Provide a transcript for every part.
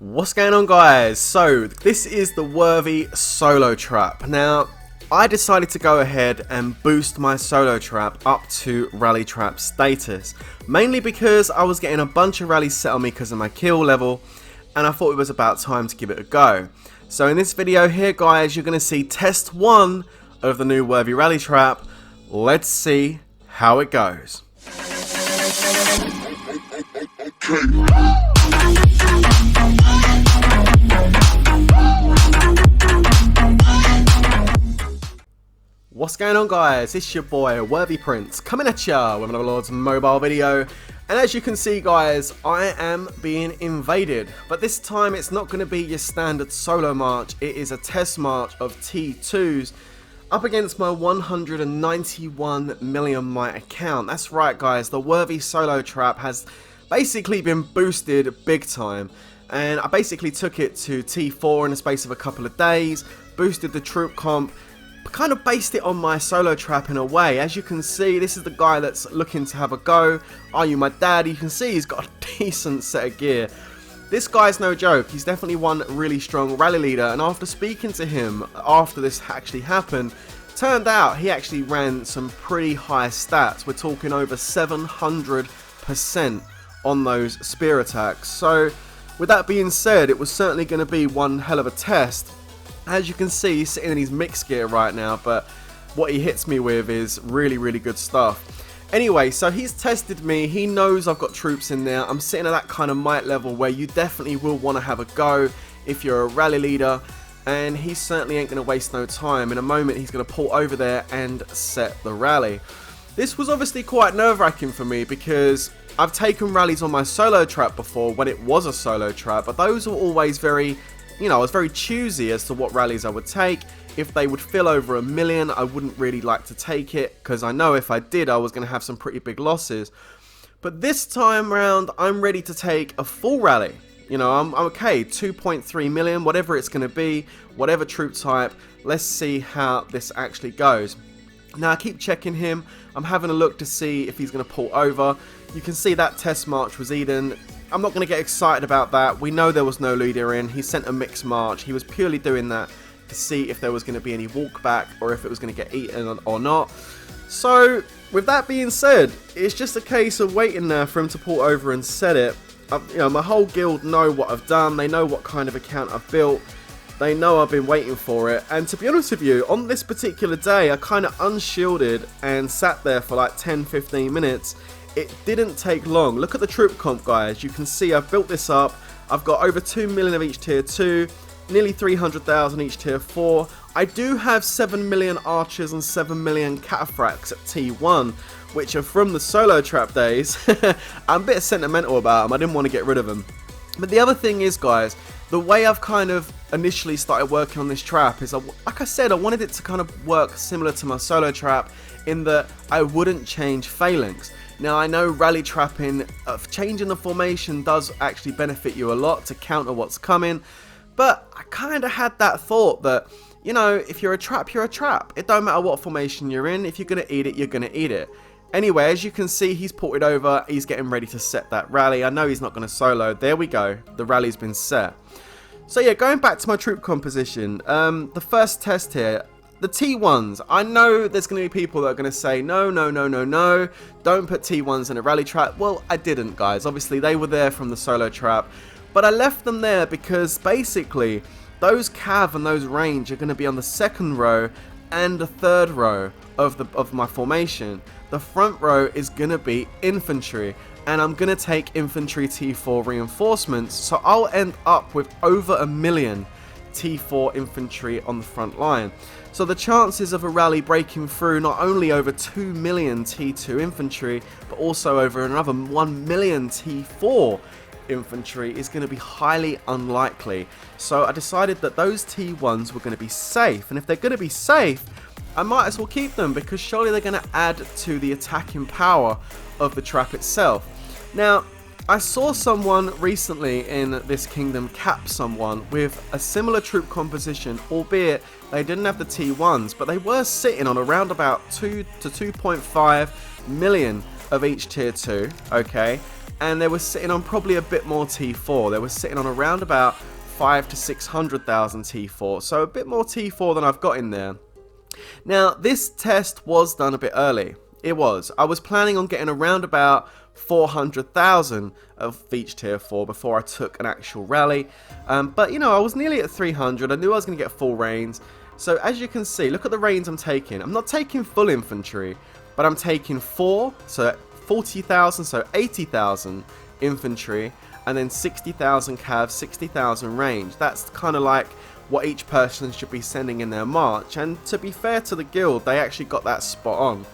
What's going on, guys? So this is the Worthy Solo Trap. Now I decided to go ahead and boost my Solo Trap up to Rally Trap status, mainly because I was getting a bunch of rallies set on me because of my kill level, and I thought it was about time to give it a go. So in this video here, guys, you're going to see test 1 of the new Worthy Rally Trap. Let's see how it goes. What's going on, guys? It's your boy Worthy Prince coming at ya with another Lords Mobile video, and as you can see, guys, I am being invaded, but this time it's not going to be your standard solo march. It is a test march of T2s up against my 191 million mite account. That's right, guys, the Worthy Solo Trap has basically been boosted big time, and I basically took it to T4 in the space of a couple of days, boosted the troop comp, kind of based it on my Solo Trap in a way. As you can see, this is the guy that's looking to have a go. Are you my dad? You can see he's got a decent set of gear. This guy's no joke. He's definitely one really strong rally leader, and after speaking to him after this actually happened, turned out he actually ran some pretty high stats. We're talking over 700% on those spear attacks. So with that being said, it was certainly going to be one hell of a test. As you can see, he's sitting in his mixed gear right now, but what he hits me with is really good stuff. Anyway, so he's tested me. He knows I've got troops in there. I'm sitting at that kind of might level where you definitely will want to have a go if you're a rally leader, and he certainly ain't going to waste no time. In a moment, he's going to pull over there and set the rally. This was obviously quite nerve-wracking for me because I've taken rallies on my Solo Trap before when it was a Solo Trap, but those were always very... I was very choosy as to what rallies I would take. If they would fill over a million, I wouldn't really like to take it, because I know if I did, I was going to have some pretty big losses. But this time round, I'm ready to take a full rally. I'm okay, 2.3 million, whatever it's going to be, whatever troop type. Let's see how this actually goes. Now, I keep checking him. I'm having a look to see if he's going to pull over. You can see that test march was Eden. I'm not going to get excited about that. We know there was no leader in. He sent a mixed march. He was purely doing that to see if there was going to be any walk back or if it was going to get eaten or not. So, with that being said, it's just a case of waiting now for him to pull over and set it. My whole guild know what I've done. They know what kind of account I've built. They know I've been waiting for it. And to be honest with you, on this particular day, I kind of unshielded and sat there for like 10-15 minutes. It didn't take long. Look at the troop comp, guys. You can see I've built this up. I've got over 2 million of each tier 2, nearly 300,000 each tier 4. I do have 7 million archers and 7 million cataphracts at T1, which are from the Solo Trap days. I'm a bit sentimental about them. I didn't want to get rid of them. But the other thing is, guys, the way I've kind of initially started working on this trap is, like I said, I wanted it to kind of work similar to my Solo Trap in that I wouldn't change phalanx. Now, I know rally trapping, changing the formation does actually benefit you a lot to counter what's coming, but I kind of had that thought that, if you're a trap, you're a trap. It don't matter what formation you're in. If you're going to eat it, you're going to eat it. Anyway, as you can see, he's ported over. He's getting ready to set that rally. I know he's not going to solo. There we go. The rally's been set. So yeah, going back to my troop composition, the first test here, the T1s, I know there's going to be people that are going to say, no, don't put T1s in a rally trap. Well, I didn't, guys. Obviously, they were there from the Solo Trap, but I left them there because basically those cav and those range are going to be on the second row and the third row of my formation. The front row is going to be infantry, and I'm going to take infantry T4 reinforcements, so I'll end up with over 1 million T4 infantry on the front line. So the chances of a rally breaking through not only over 2 million T2 infantry, but also over another 1 million T4 infantry is going to be highly unlikely. So I decided that those T1s were going to be safe, and if they're going to be safe, I might as well keep them, because surely they're going to add to the attacking power of the trap itself. Now, I saw someone recently in this kingdom cap someone with a similar troop composition, albeit they didn't have the T1s, but they were sitting on around about 2 to 2.5 million of each tier 2, okay? and they were sitting on probably a bit more T4. They were sitting on around about 5 to 600,000 T4, so a bit more T4 than I've got in there. Now, this test was done a bit early. It was. I was planning on getting around about 400,000 of each tier 4 before I took an actual rally, but you know, I was nearly at 300. I knew I was going to get full reigns. So as you can see, look at the reigns I'm taking. I'm not taking full infantry, but I'm taking 4, so 40,000, so 80,000 infantry, and then 60,000 cav, 60,000 range. That's kind of like what each person should be sending in their march, and to be fair to the guild, they actually got that spot on.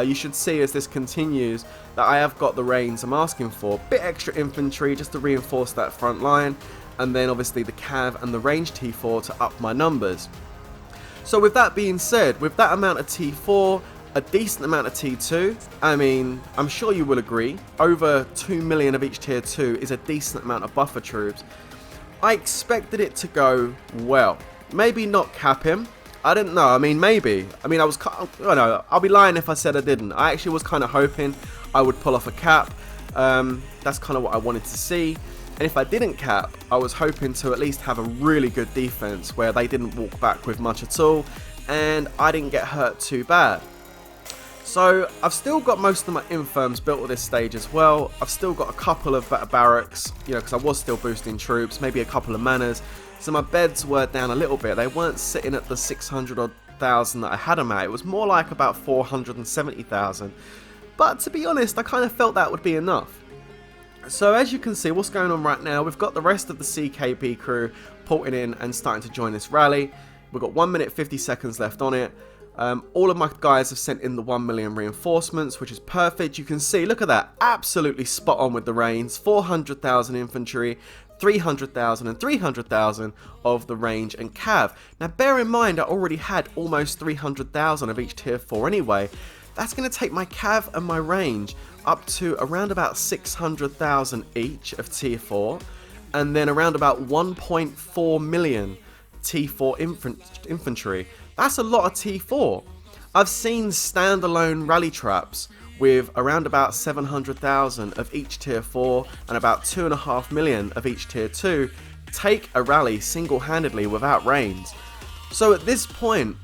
You should see as this continues that I have got the reigns I'm asking for. Bit extra infantry just to reinforce that front line, and then obviously the cav and the range T4 to up my numbers. So with that being said, with that amount of T4, a decent amount of T2, I mean, I'm sure you will agree, over 2 million of each tier 2 is a decent amount of buffer troops. I expected it to go well. Maybe not cap him. I didn't know. I mean, maybe. I mean, I'll be lying if I said I didn't. I actually was kind of hoping I would pull off a cap. That's kind of what I wanted to see. And if I didn't cap, I was hoping to at least have a really good defense where they didn't walk back with much at all, and I didn't get hurt too bad. So I've still got most of my infirms built at this stage as well. I've still got a couple of better barracks, you know, because I was still boosting troops, maybe a couple of manors. So my beds were down a little bit. They weren't sitting at the 600 odd thousand that I had them at. It was more like about 470,000. But to be honest, I kind of felt that would be enough. So as you can see, what's going on right now, we've got the rest of the CKB crew porting in and starting to join this rally. We've got 1 minute 50 seconds left on it. All of my guys have sent in the 1 million reinforcements, which is perfect. You can see, look at that, absolutely spot on with the reigns. 400,000 infantry, 300,000 and 300,000 of the range and cav. Now bear in mind, I already had almost 300,000 of each tier 4 anyway. That's going to take my cav and my range up to around about 600,000 each of tier 4, and then around about 1.4 million T4 infantry. That's a lot of T4. I've seen standalone rally traps with around about 700,000 of each tier 4 and about 2.5 million of each tier 2 take a rally single-handedly without reigns. So at this point,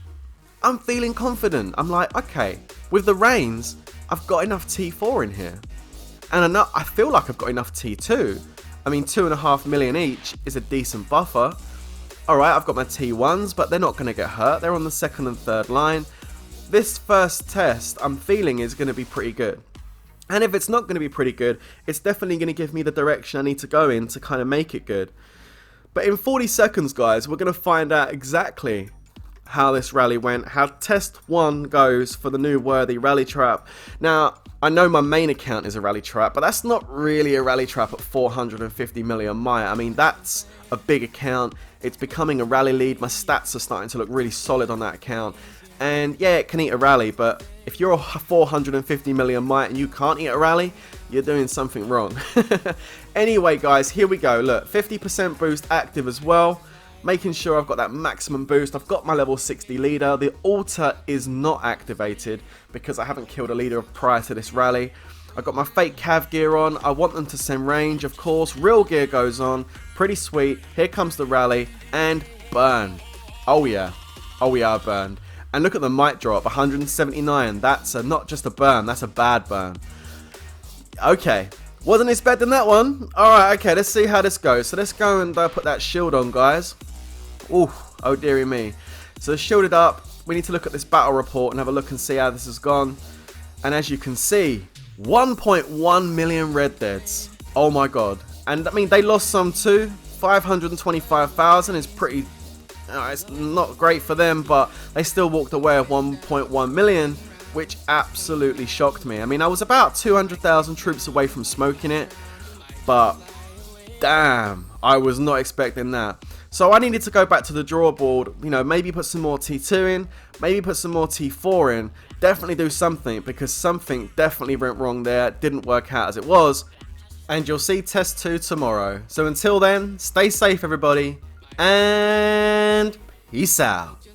I'm feeling confident. I'm like, okay, with the reigns, I've got enough T4 in here. And I feel like I've got enough T2. I mean, 2.5 million each is a decent buffer. Alright, I've got my T1s, but they're not going to get hurt. They're on the second and third line. This first test, I'm feeling, is going to be pretty good. And if it's not going to be pretty good, it's definitely going to give me the direction I need to go in to kind of make it good. But in 40 seconds, guys, we're going to find out exactly how this rally went, how test 1 goes for the new worthy rally trap. Now, I know my main account is a rally trap, but that's not really a rally trap at 450 million Maya. I mean, that's a big account. It's becoming a rally lead. My stats are starting to look really solid on that account. And yeah, it can eat a rally, but if you're a 450 million Maya and you can't eat a rally, you're doing something wrong. Anyway, guys, here we go. Look, 50% boost active as well. Making sure I've got that maximum boost. I've got my level 60 leader. The altar is not activated because I haven't killed a leader prior to this rally. I've got my fake cav gear on. I want them to send range, of course. Real gear goes on. Pretty sweet. Here comes the rally. And burn. Oh yeah. Oh yeah, I burned. And look at the might drop. 179. That's not just a burn. That's a bad burn. Okay. Wasn't expecting that one. Alright, okay. Let's see how this goes. So let's go and put that shield on, guys. Ooh. Oh dearie me. So shielded up. We need to look at this battle report and have a look and see how this has gone. And as you can see, 1.1 million red deads. Oh my god. And I mean, they lost some too. 525,000 is pretty, it's not great for them, but they still walked away with 1.1 million, which absolutely shocked me. I mean, I was about 200,000 troops away from smoking it, but damn, I was not expecting that. So I needed to go back to the drawing board, you know, maybe put some more T2 in, maybe put some more T4 in, definitely do something, because something definitely went wrong there, didn't work out as it was, and you'll see test 2 tomorrow. So until then, stay safe everybody, and peace out.